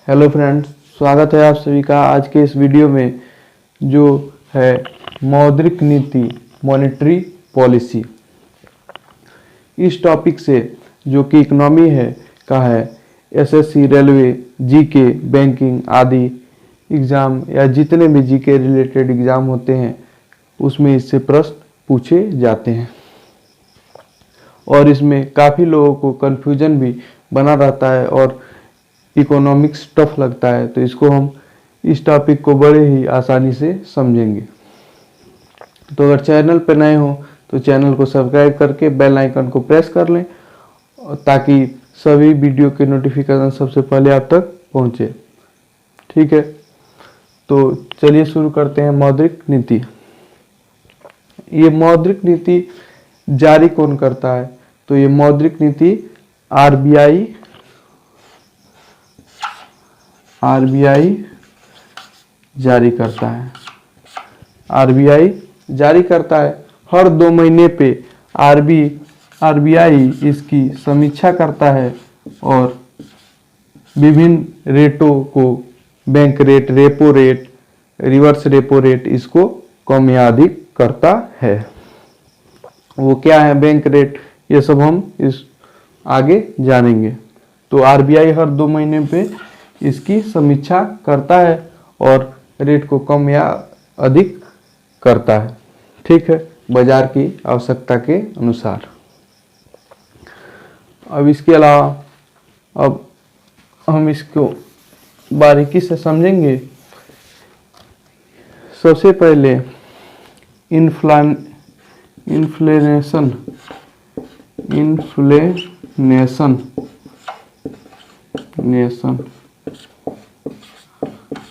Hello friends, स्वागत है आप सभी का आज के इस वीडियो में जो है मौद्रिक नीति मॉनेटरी पॉलिसी। इस टॉपिक से जो कि इकोनॉमी का है एसएससी, रेलवे, जीके, बैंकिंग आदि एग्ज़ाम या जितने भी जीके रिलेटेड एग्ज़ाम होते हैं उसमें इससे प्रश्न पूछे जाते हैं और इसमें काफ़ी लोगों को कन्फ्यूजन भी बना रहता है और इकोनॉमिक्स टफ लगता है। तो इसको हम इस टॉपिक को बड़े ही आसानी से समझेंगे। तो अगर चैनल पर नए हो तो चैनल को सब्सक्राइब करके बेल आइकन को प्रेस कर लें ताकि सभी वीडियो के नोटिफिकेशन सबसे पहले आप तक पहुंचे। ठीक है, तो चलिए शुरू करते हैं। मौद्रिक नीति, ये मौद्रिक नीति जारी कौन करता है? तो ये मौद्रिक नीति आरबीआई जारी करता है। आरबीआई जारी करता है। हर 2 महीने पे आरबीआई इसकी समीक्षा करता है और विभिन्न रेटों को, bank rate, repo rate, reverse repo rate, इसको कम या अधिक करता है। वो क्या है बैंक रेट, ये सब हम इस आगे जानेंगे। तो आरबीआई हर 2 महीने पे इसकी समीक्षा करता है और रेट को कम या अधिक करता है। ठीक है, बाजार की आवश्यकता के अनुसार। अब इसके अलावा अब हम इसको बारीकी से समझेंगे। सबसे पहले इन्फ्लेशन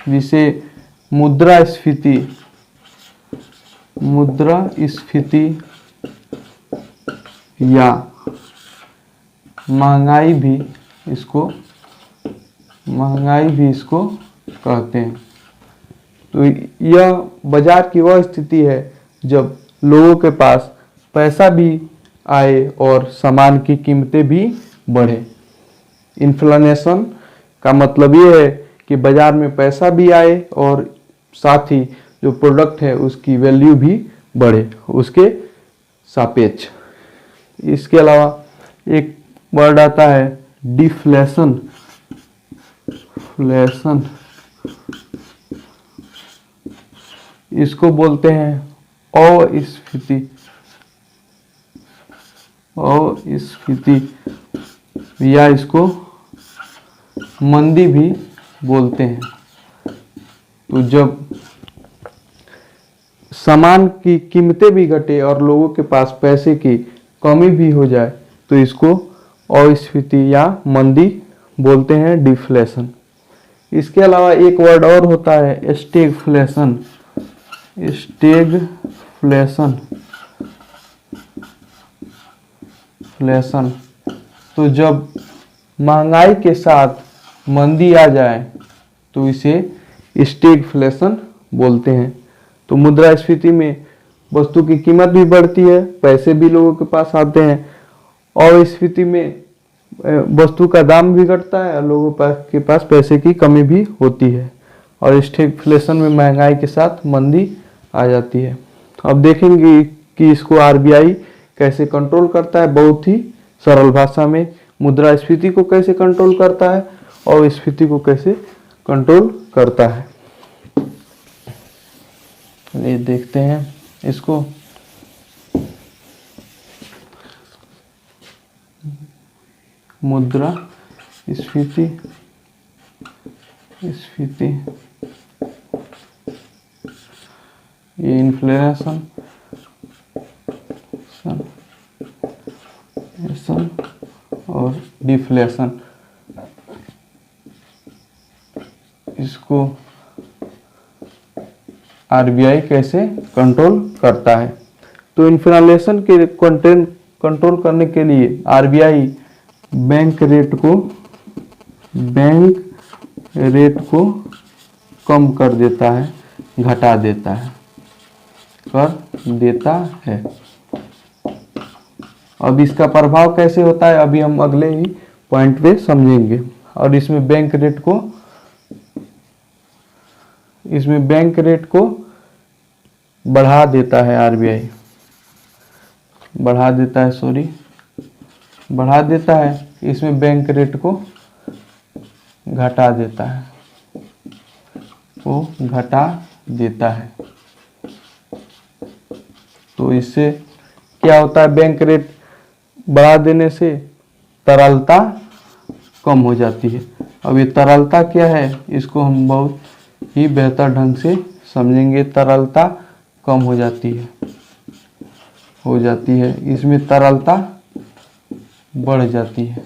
जिसे मुद्रास्फीति या महंगाई भी इसको कहते हैं। तो यह बाजार की वह स्थिति है जब लोगों के पास पैसा भी आए और सामान की कीमतें भी बढ़े। इन्फ्लेशन का मतलब ये है कि बाजार में पैसा भी आए और साथ ही जो प्रोडक्ट है उसकी वैल्यू भी बढ़े उसके सापेक्ष। इसके अलावा एक वर्ड आता है डिफ्लेशन। इसको बोलते हैं अस्फीति या इसको मंदी भी बोलते हैं। तो जब सामान की कीमतें भी घटे और लोगों के पास पैसे की कमी भी हो जाए तो इसको अस्फीति या मंदी बोलते हैं, डिफ्लेशन। इसके अलावा एक वर्ड और होता है स्टैगफ्लेशन। तो जब महंगाई के साथ मंदी आ जाए तो इसे स्टैगफ्लेशन बोलते हैं। तो मुद्रास्फीति में वस्तु की कीमत भी बढ़ती है, पैसे भी लोगों के पास आते हैं, और स्फीति में वस्तु का दाम भी घटता है और लोगों के पास पैसे की कमी भी होती है, और स्टैगफ्लेशन में महंगाई के साथ मंदी आ जाती है। अब देखेंगे कि इसको आरबीआई कैसे कंट्रोल करता है। बहुत ही सरल भाषा में मुद्रास्फीति को कैसे कंट्रोल करता है और स्फीति को कैसे कंट्रोल करता है, ये देखते हैं इसको। मुद्रास्फीति ये इन्फ्लेशन और डिफ्लेशन, इसको आरबीआई कैसे कंट्रोल करता है। तो इन्फ्लेशन के कंट्रोल करने के लिए आरबीआई बैंक रेट को कम कर देता है, घटा देता है। अब इसका प्रभाव कैसे होता है अभी हम अगले ही पॉइंट पे समझेंगे। और इसमें बैंक रेट को इसमें बैंक रेट को बढ़ा देता है आरबीआई, बढ़ा देता है। इसमें बैंक रेट को घटा देता है, तो इससे क्या होता है, बैंक रेट बढ़ा देने से तरलता कम हो जाती है। अब ये तरलता क्या है, इसको हम बहुत ही बेहतर ढंग से समझेंगे। तरलता कम हो जाती है, इसमें तरलता बढ़ जाती है।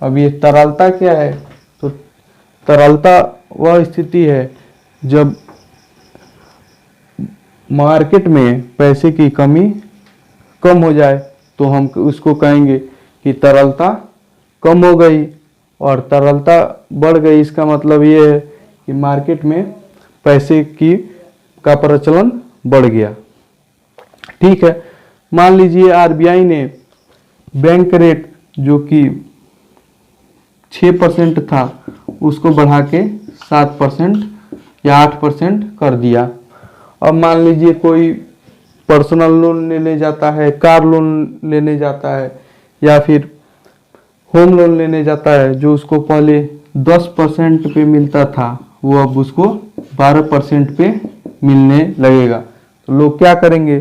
अब ये तरलता क्या है, तो तरलता वह स्थिति है जब मार्केट में पैसे की कमी कम हो जाए, तो हम उसको कहेंगे कि तरलता कम हो गई। और तरलता बढ़ गई, इसका मतलब ये है कि मार्केट में पैसे का प्रचलन बढ़ गया। ठीक है, मान लीजिए आरबीआई ने बैंक रेट जो कि 6% था उसको बढ़ा के 7% या 8% कर दिया। अब मान लीजिए कोई पर्सनल लोन लेने जाता है, कार लोन लेने जाता है, या फिर होम लोन लेने जाता है, जो उसको पहले 10% पे मिलता था वो अब उसको 12% पे मिलने लगेगा। तो लोग क्या करेंगे,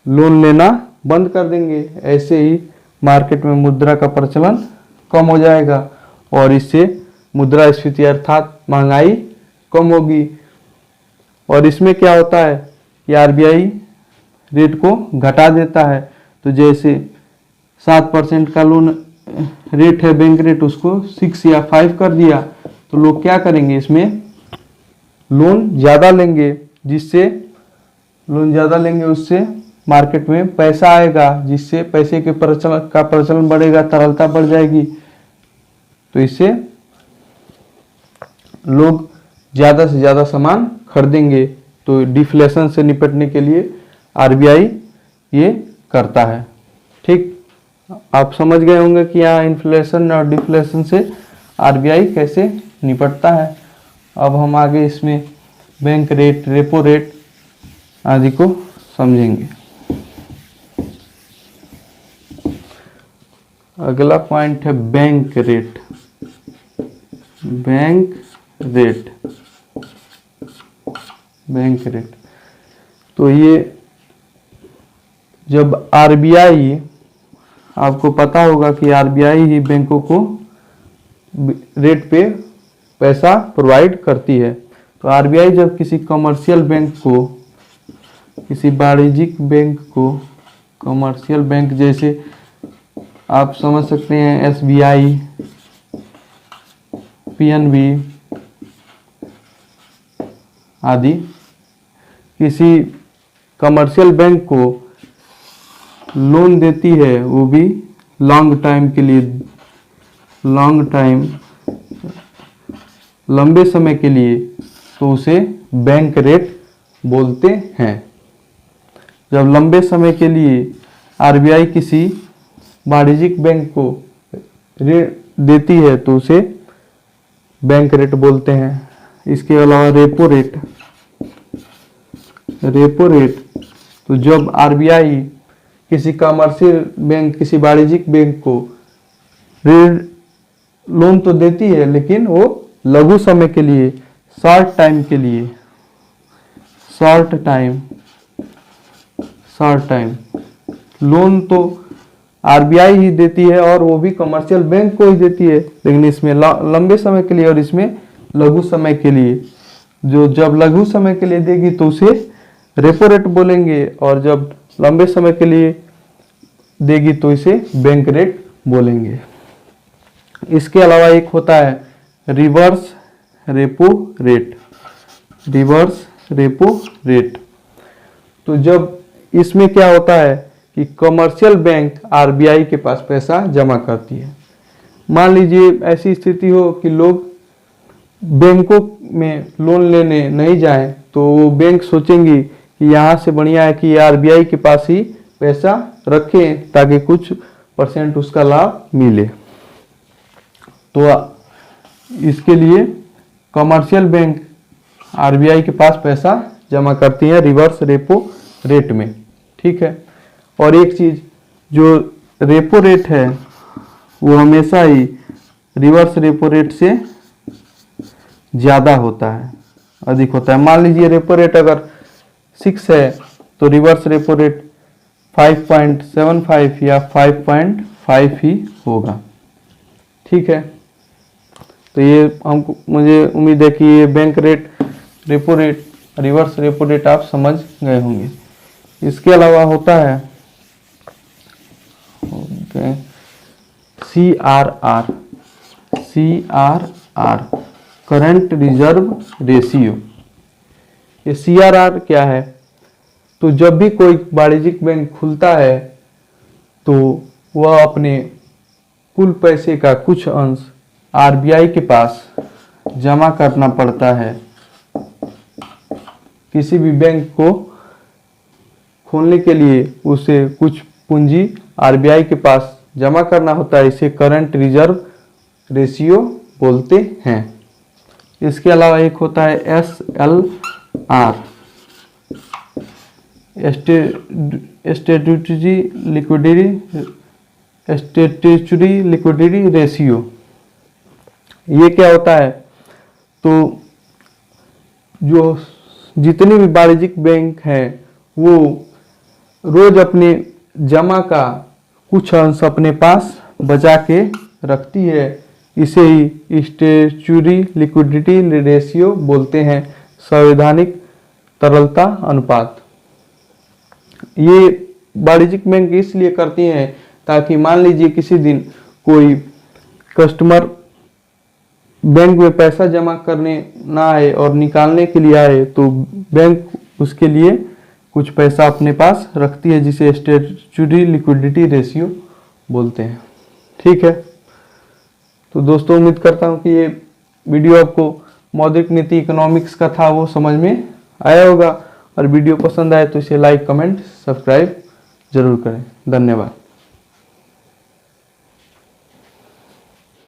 लोन लेना बंद कर देंगे। ऐसे ही मार्केट में मुद्रा का प्रचलन कम हो जाएगा और इससे मुद्रास्फीति अर्थात महंगाई कम होगी। और इसमें क्या होता है कि आरबीआई रेट को घटा देता है। तो जैसे 7% का लोन रेट है, बैंक रेट, उसको 6 या 5 कर दिया, तो लोग क्या करेंगे, इसमें लोन ज़्यादा लेंगे, उससे मार्केट में पैसा आएगा, जिससे पैसे के प्रचलन बढ़ेगा, तरलता बढ़ जाएगी। तो इससे लोग ज़्यादा से ज़्यादा सामान खरीदेंगे। तो डिफ्लेशन से निपटने के लिए आरबीआई ये करता है। ठीक, आप समझ गए होंगे कि यहाँ इन्फ्लेशन और डिफ्लेशन से आरबीआई कैसे निपटता है। अब हम आगे इसमें बैंक रेट, रेपो रेट आदि को समझेंगे। अगला पॉइंट है बैंक रेट। तो ये जब आरबीआई, आपको पता होगा कि आरबीआई ही बैंकों को रेट पे पैसा प्रोवाइड करती है। तो आरबीआई जब किसी कमर्शियल बैंक को, किसी वाणिज्यिक बैंक को, कमर्शियल बैंक जैसे आप समझ सकते हैं एसबीआई, पीएनबी आदि, किसी कमर्शियल बैंक को लोन देती है, वो भी लॉन्ग टाइम के लिए, लंबे समय के लिए, तो उसे बैंक रेट बोलते हैं। जब लंबे समय के लिए आरबीआई किसी वाणिज्यिक बैंक को ऋण देती है तो उसे बैंक रेट बोलते हैं। इसके अलावा रेपो रेट, तो जब आरबीआई किसी कमर्शियल बैंक, किसी वाणिज्यिक बैंक को ऋण, लोन तो देती है लेकिन वो लघु समय के लिए, शॉर्ट टाइम लोन तो आरबीआई ही देती है और वो भी कमर्शियल बैंक को ही देती है, लेकिन इसमें लंबे समय के लिए और इसमें लघु समय के लिए। जो जब लघु समय के लिए देगी तो उसे रेपो रेट बोलेंगे, और जब लंबे समय के लिए देगी तो इसे बैंक रेट बोलेंगे। इसके अलावा एक होता है रिवर्स रेपो रेट। तो जब इसमें क्या होता है कि कमर्शियल बैंक आरबीआई के पास पैसा जमा करती है। मान लीजिए ऐसी स्थिति हो कि लोग बैंकों में लोन लेने नहीं जाएं, तो वो बैंक सोचेंगी कि यहाँ से बढ़िया है कि आरबीआई के पास ही पैसा रखें ताकि कुछ % उसका लाभ मिले। तो इसके लिए कमर्शियल बैंक आरबीआई के पास पैसा जमा करती है रिवर्स रेपो रेट में, ठीक है। और एक चीज, जो रेपो रेट है वो हमेशा ही रिवर्स रेपो रेट से ज़्यादा होता है, अधिक होता है। मान लीजिए रेपो रेट अगर 6 है तो रिवर्स रेपो रेट 5.75 या 5.5 ही होगा, ठीक है। तो ये हमको, मुझे उम्मीद है कि ये bank rate, repo rate, reverse repo rate आप समझ गए होंगे। इसके अलावा होता है CRR, करंट रिजर्व रेशियो। ये CRR क्या है? तो जब भी कोई वाणिज्यिक बैंक खुलता है तो वह अपने कुल पैसे का कुछ अंश आरबीआई के पास जमा करना पड़ता है। किसी भी बैंक को खोलने के लिए उसे कुछ पूंजी आरबीआई के पास जमा करना होता है, इसे करंट रिजर्व रेशियो बोलते हैं। इसके अलावा एक होता है SLR, स्टैट्यूटरी लिक्विडिटी रेशियो। ये क्या होता है? तो जो जितने भी वाणिज्यिक बैंक हैं वो रोज अपने जमा का कुछ अंश अपने पास बचा के रखती है, इसे ही स्टैट्यूटरी लिक्विडिटी रेशियो बोलते हैं, संवैधानिक तरलता अनुपात। ये वाणिज्यिक बैंक इसलिए करती हैं ताकि मान लीजिए किसी दिन कोई कस्टमर बैंक में पैसा जमा करने ना आए और निकालने के लिए आए तो बैंक उसके लिए कुछ पैसा अपने पास रखती है, जिसे स्टैट्यूटरी लिक्विडिटी रेशियो बोलते हैं, ठीक है। तो दोस्तों, उम्मीद करता हूं कि ये वीडियो आपको मौद्रिक नीति इकोनॉमिक्स का था वो समझ में आया होगा, और वीडियो पसंद आए तो इसे लाइक, कमेंट, सब्सक्राइब जरूर करें। धन्यवाद।